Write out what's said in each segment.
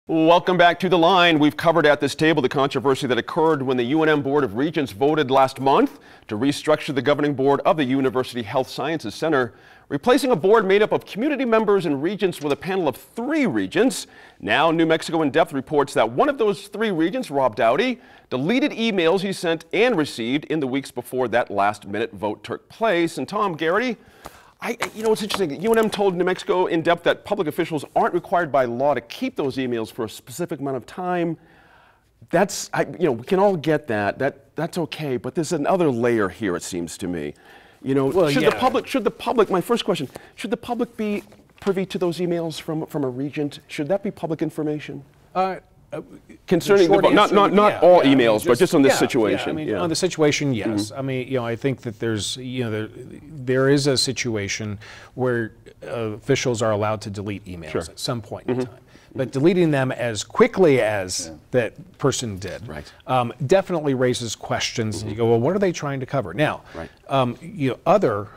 Welcome back to The Line. We've covered at this table the controversy that occurred when the UNM Board of Regents voted last month to restructure the governing board of the University Health Sciences Center, replacing a board made up of community members and regents with a panel of 3 regents. Now, New Mexico In Depth reports that one of those 3 regents, Rob Dowdy, deleted emails he sent and received in the weeks before that last-minute vote took place. And Tom Garrity, it's interesting. UNM told New Mexico In Depth that public officials aren't required by law to keep those emails for a specific amount of time. That's, we can all get that. That's okay. But there's another layer here, it seems to me. Should the public, my first question, should the public be privy to those emails from a regent? Should that be public information? Concerning not all emails, but just on this situation. On the situation, yes. I think that there is a situation where officials are allowed to delete emails at some point in time. But deleting them as quickly as that person did definitely raises questions. And you go, well, what are they trying to cover? Now, other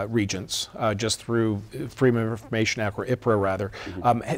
regents, just through Freedom of Information Act, or IPRA rather,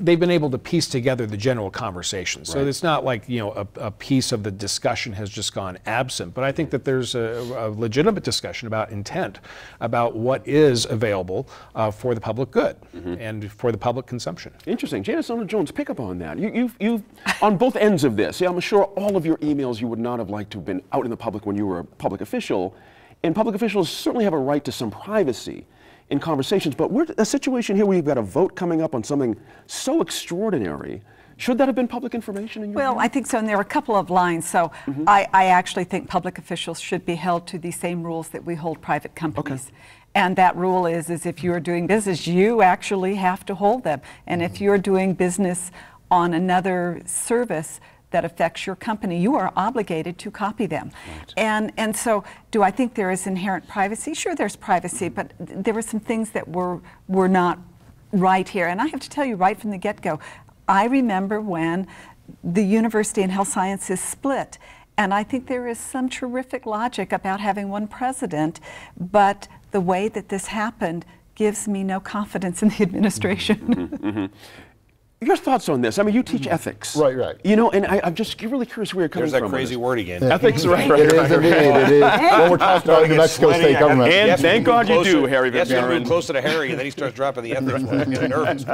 they've been able to piece together the general conversation. So it's not like a piece of the discussion has just gone absent. But I think that there's a legitimate discussion about intent, about what is available for the public good and for the public consumption. Interesting. Janice Arnold-Jones, pick up on that. You've on both ends of this. I'm sure all of your emails you would not have liked to have been out in the public when you were a public official. And public officials certainly have a right to some privacy in conversations, but we're a situation here where you've got a vote coming up on something so extraordinary. Should that have been public information in your view? I think so, and there are a couple of lines. So I actually think public officials should be held to the same rules that we hold private companies. And that rule is if you're doing business, you actually have to hold them. And if you're doing business on another service that affects your company, you are obligated to copy them. And so do I think there is inherent privacy? Sure, there's privacy, but there were some things that were not right here. And I have to tell you right from the get-go, I remember when the University and Health Sciences split. And I think there is some terrific logic about having one president, but the way that this happened gives me no confidence in the administration. Your thoughts on this? I mean, you teach ethics. Right. And I'm just really curious where you're coming from. There's that crazy word again. Ethics, right. It is indeed. It is. When we're talking about New Mexico state government. And thank God you do, Harry Van Buren. Yes, you move closer to Harry, and then he starts dropping the ethics word. I'm getting nervous.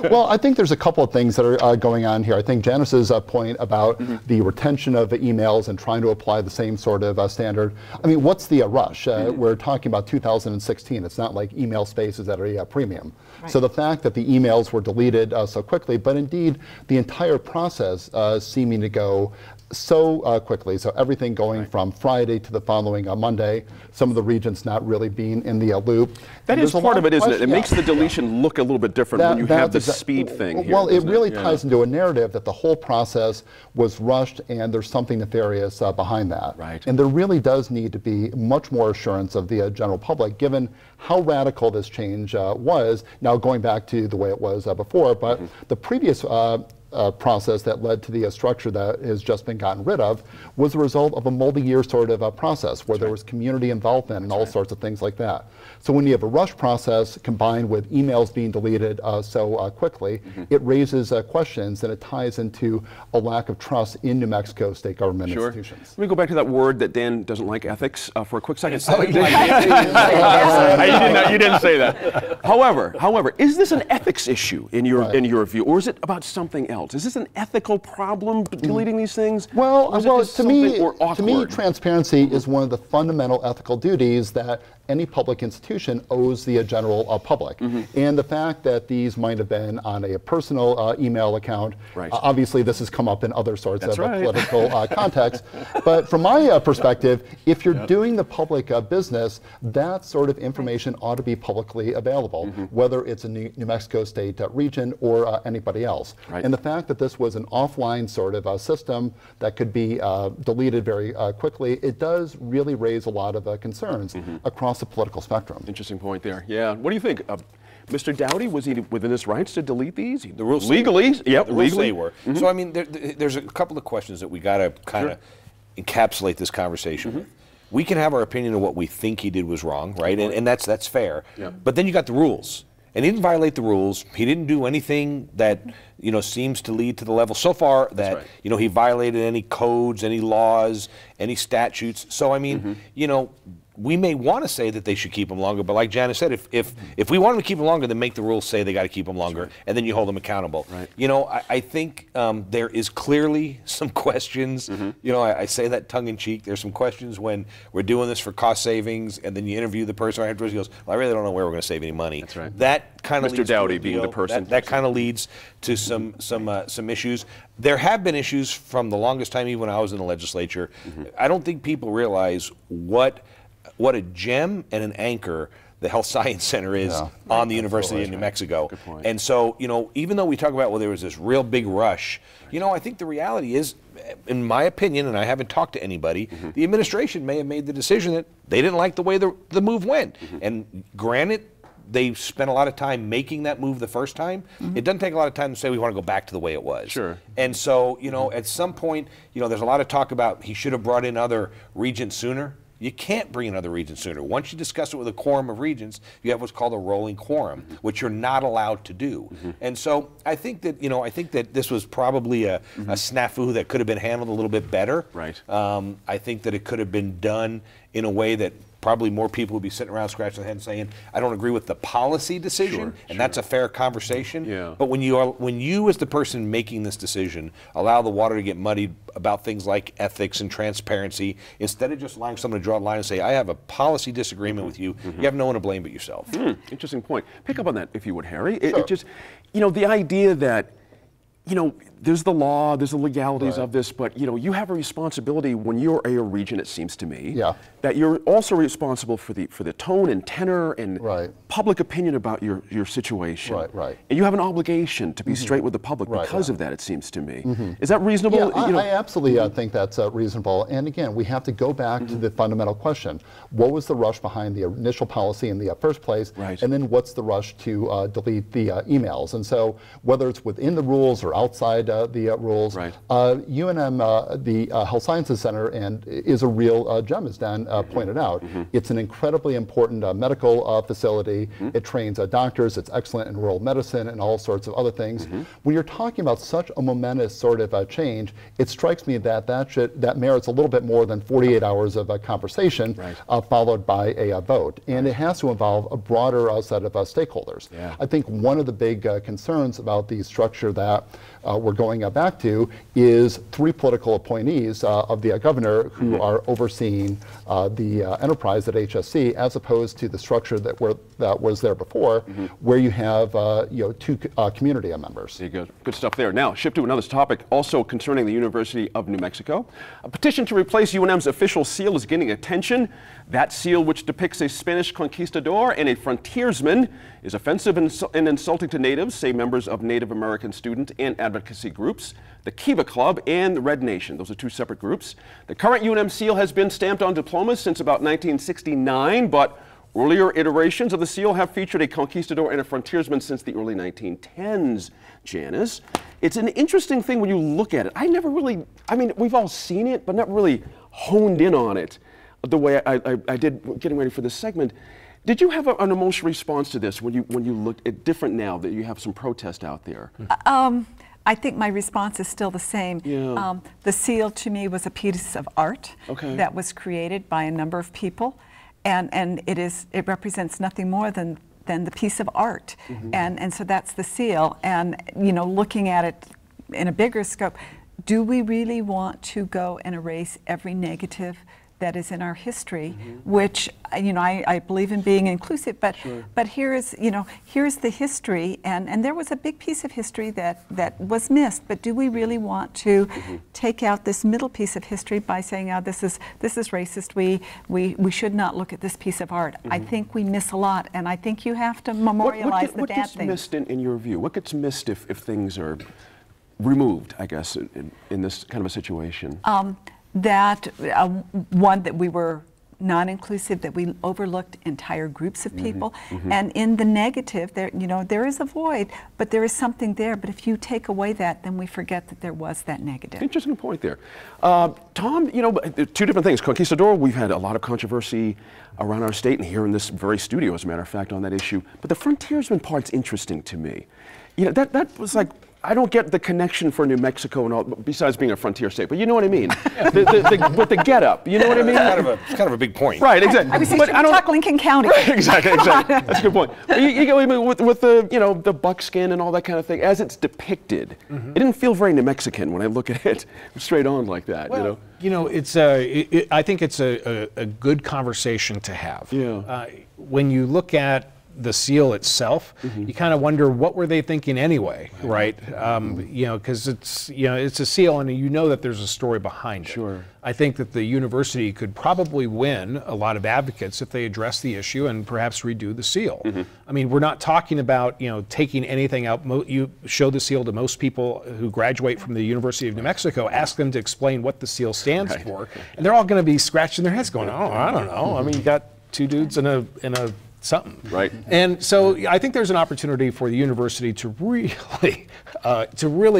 Well, I think there's a couple of things that are going on here. I think Janice's point about the retention of emails and trying to apply the same sort of standard. I mean, what's the rush? We're talking about 2016. It's not like email space is at a premium. So the fact that the emails were deleted so quickly, but indeed the entire process seeming to go so quickly. So everything going from Friday to the following Monday, some of the regents not really being in the loop. That is part of it, isn't it? It makes the deletion look a little bit different when you have the speed thing here. Well, it really ties into a narrative that the whole process was rushed and there's something nefarious behind that. And there really does need to be much more assurance of the general public, given how radical this change was. Now going back to the way it was before, but the previous process that led to the structure that has just been gotten rid of was a result of a multi-year sort of process where there was community involvement and all sorts of things like that. So when you have a rush process combined with emails being deleted so quickly, it raises questions and it ties into a lack of trust in New Mexico state government institutions. Let me go back to that word that Dan doesn't like, ethics, for a quick second. You didn't say that. However, is this an ethics issue in your view, or is it about something else? Is this an ethical problem, deleting these things? Well, to me, transparency is one of the fundamental ethical duties that any public institution owes the general public. And the fact that these might have been on a personal email account, obviously this has come up in other sorts of political contexts, but from my perspective, if you're doing the public business, that sort of information ought to be publicly available, whether it's a New Mexico state region or anybody else. And the fact that this was an offline sort of system that could be deleted very quickly, it does really raise a lot of concerns across the political spectrum. Interesting point there. Yeah. What do you think? Mr. Dowdy, was he within his rights to delete these? The rules legally? Yep, legally were. So I mean, there's a couple of questions that we got to kind of encapsulate this conversation with. We can have our opinion of what we think he did was wrong, right? And that's fair. But then you got the rules. and he didn't violate the rules. He didn't do anything that seems to lead to the level so far that he violated any codes, any laws, any statutes. So I mean, we may want to say that they should keep them longer, but like Janice said, if we want them to keep them longer, then make the rules say they got to keep them longer, and then you hold them accountable. Right. I think there is clearly some questions. I say that tongue in cheek. There's some questions when we're doing this for cost savings, and then you interview the person right afterwards. He goes, "Well, I really don't know where we're going to save any money." That's right. That kind of Mr. Dowdy being the person. That kind of leads to some issues. There have been issues from the longest time, even when I was in the legislature. I don't think people realize what a gem and an anchor the Health Science Center is on the University of New Mexico. Good point. And so, even though we talk about, well, there was this real big rush, I think the reality is, in my opinion, and I haven't talked to anybody, the administration may have made the decision that they didn't like the way the move went. And granted, they spent a lot of time making that move the first time. It doesn't take a lot of time to say we want to go back to the way it was. Sure. And so, at some point, there's a lot of talk about he should have brought in other regents sooner. You can't bring another regent sooner. Once you discuss it with a quorum of regents, you have what's called a rolling quorum, which you're not allowed to do. And so I think that this was probably a snafu that could have been handled a little bit better. Right. I think that it could have been done in a way that probably more people would be sitting around scratching their head and saying, I don't agree with the policy decision, and that's a fair conversation. Yeah. But when you as the person making this decision allow the water to get muddied about things like ethics and transparency, instead of just allowing someone to draw a line and say, I have a policy disagreement with you, you have no one to blame but yourself. Interesting point. Pick up on that, if you would, Harry. Sure. It just, the idea that, there's the law, there's the legalities of this, but you have a responsibility when you're a regent, it seems to me, that you're also responsible for the tone and tenor and public opinion about your situation. Right. And you have an obligation to be straight with the public because of that, it seems to me. Is that reasonable? Yeah, I absolutely think that's reasonable. And again, we have to go back to the fundamental question. What was the rush behind the initial policy in the first place? Right. And then what's the rush to delete the emails? And so whether it's within the rules or outside the rules. UNM, the Health Sciences Center, is a real gem, as Dan pointed out. It's an incredibly important medical facility. It trains doctors. It's excellent in rural medicine and all sorts of other things. When you're talking about such a momentous sort of change, it strikes me that merits a little bit more than 48 hours of conversation followed by a vote. And it has to involve a broader set of stakeholders. I think one of the big concerns about the structure that we're going back to is 3 political appointees of the governor who are overseeing the enterprise at HSC, as opposed to the structure that was there before, where you have 2 community members. There you go. Good stuff there. Now, shift to another topic, also concerning the University of New Mexico. A petition to replace UNM's official seal is gaining attention. That seal, which depicts a Spanish conquistador and a frontiersman, is offensive and insulting to natives, say members of Native American student and advocacy groups, the Kiva Club, and the Red Nation. Those are 2 separate groups. The current UNM seal has been stamped on diplomas since about 1969, but earlier iterations of the seal have featured a conquistador and a frontiersman since the early 1910s. Janice, it's an interesting thing when you look at it. We've all seen it, but not really honed in on it the way I did getting ready for this segment. Did you have an emotional response to this when you looked at different now that you have some protest out there? I think my response is still the same. The seal to me was a piece of art that was created by a number of people, and it represents nothing more than the piece of art, and so that's the seal. And looking at it in a bigger scope, do we really want to go and erase every negative that is in our history, which I believe in being inclusive, but here's the history, and there was a big piece of history that was missed. But do we really want to take out this middle piece of history by saying, "Oh, this is racist. We should not look at this piece of art"? I think we miss a lot, and I think you have to memorialize the bad things. What gets missed in your view? What gets missed if things are removed, I guess, in this kind of a situation? That one, that we were non-inclusive, that we overlooked entire groups of people. And in the negative, there is a void, but there is something there. But if you take away that, then we forget that there was that negative. Interesting point there. Tom, two different things. Conquistador, we've had a lot of controversy around our state and here in this very studio, as a matter of fact, on that issue. But the frontiersman part's interesting to me. That was like, I don't get the connection for New Mexico and all, besides being a frontier state, but you know what I mean. With the get-up, you know what I mean? It's kind of a big point. Right, exactly. I was thinking talk Lincoln County. Right, exactly. That's a good point. But with the buckskin and all that kind of thing, as it's depicted, it didn't feel very New Mexican when I look at it straight on like that. Well, it's I think it's a good conversation to have. Yeah. When you look at the seal itself, you kind of wonder what were they thinking anyway, right? Because it's a seal, and you know that there's a story behind it. Sure. I think that the university could probably win a lot of advocates if they address the issue and perhaps redo the seal. I mean, we're not talking about taking anything out. You show the seal to most people who graduate from the University of New Mexico, ask them to explain what the seal stands for, and they're all going to be scratching their heads, going, "Oh, I don't know." I mean, you got two dudes in a something. Right. And so I think there's an opportunity for the university to really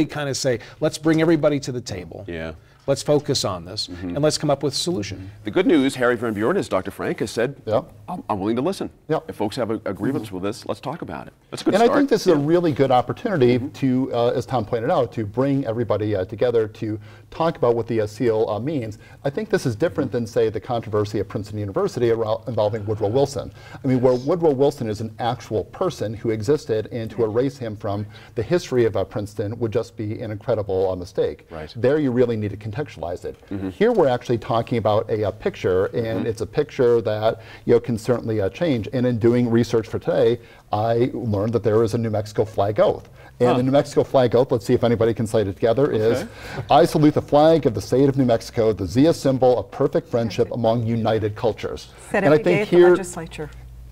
kind of say, let's bring everybody to the table. Yeah. Let's focus on this, and let's come up with a solution. The good news, Harry Van Buren, is Dr. Frank has said, Yeah. I'm willing to listen. Yeah. If folks have a grievance with this, let's talk about it. That's a good And start. I think this is a really good opportunity to, as Tom pointed out, to bring everybody together to talk about what the seal means. I think this is different than, say, the controversy at Princeton University involving Woodrow Wilson. I mean, where Woodrow Wilson is an actual person who existed, and to erase him from the history of Princeton would just be an incredible mistake. Right. There you really need to contextualize it. Here we're actually talking about a picture, and it's a picture that can certainly change. And in doing research for today, I learned that there is a New Mexico flag oath. And the New Mexico flag oath, let's see if anybody can cite it together, is, I salute the flag of the state of New Mexico, the Zia symbol of perfect friendship among united cultures. Said every day at the legislature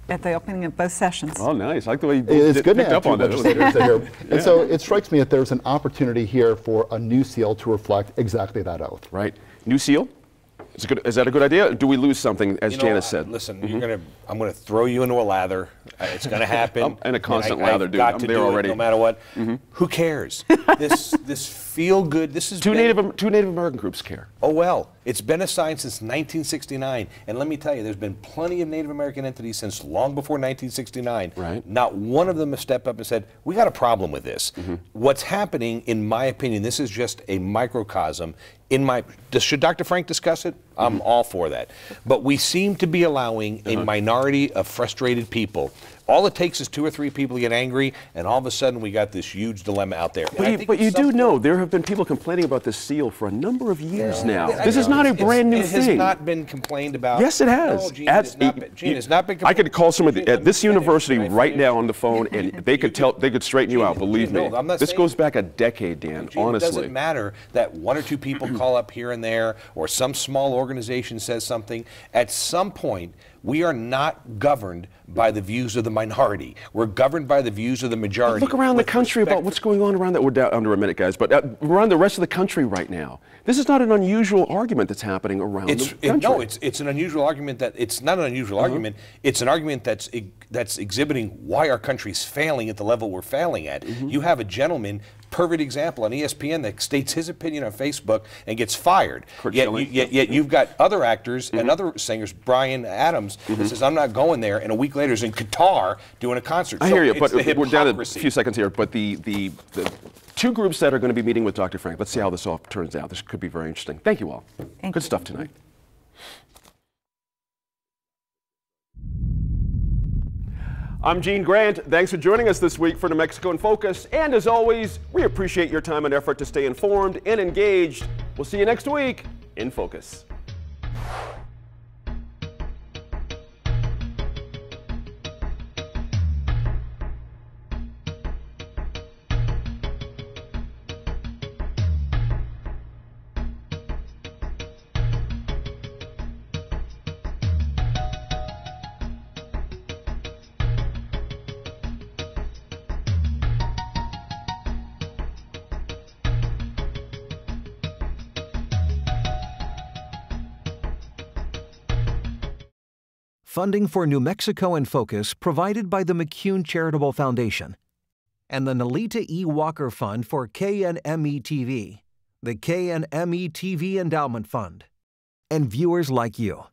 at the opening of both sessions. Oh, nice. I like the way you picked up on that. Legislators here. And so it strikes me that there's an opportunity here for a new seal to reflect exactly that oath. Right. New seal? Is that a good idea? Or do we lose something, as Janice said? Listen, I'm gonna throw you into a lather. It's gonna happen. And a constant lather, dude. I'm there already. No matter what. Who cares? This feel good. This is two Native American groups care. Oh well, it's been a sign since 1969, and let me tell you, there's been plenty of Native American entities since long before 1969. Right. Not one of them has stepped up and said, "We got a problem with this." What's happening, in my opinion, this is just a microcosm. Should Dr. Frank discuss it? I'm all for that. But we seem to be allowing a minority of frustrated people. All it takes is 2 or 3 people to get angry, and all of a sudden we got this huge dilemma out there. But you do know there have been people complaining about this seal for a number of years now. This is not a brand new thing. It has not been complained about. Yes, it has. No, Gene, it's not been complained. I could call somebody at this university right now on the phone, and they could straighten you out. Believe me. This goes back a decade, Dan. Gene, honestly, it doesn't matter that 1 or 2 people call up here and there, or some small organization says something. At some point, we are not governed by the views of the minority. We're governed by the views of the majority. Look around the country about what's going on around that. We're down under a minute, guys, but around the rest of the country right now. This is not an unusual argument that's happening around the country. No, it's an unusual argument. It's not an unusual argument. It's an argument that's exhibiting why our country's failing at the level we're failing at. You have a gentleman, perfect example, on ESPN that states his opinion on Facebook and gets fired. Yet you've got other actors and other singers, Bryan Adams, that says, I'm not going there, and a week later is in Qatar doing a concert. I hear you, but we're down to a few seconds here. But the 2 groups that are going to be meeting with Dr. Frank, let's see how this all turns out. This could be very interesting. Thank you all. Good stuff tonight. I'm Gene Grant. Thanks for joining us this week for New Mexico in Focus. And as always, we appreciate your time and effort to stay informed and engaged. We'll see you next week in Focus. Funding for New Mexico in Focus provided by the McCune Charitable Foundation and the Nalita E. Walker Fund for KNME-TV, the KNME-TV Endowment Fund, and viewers like you.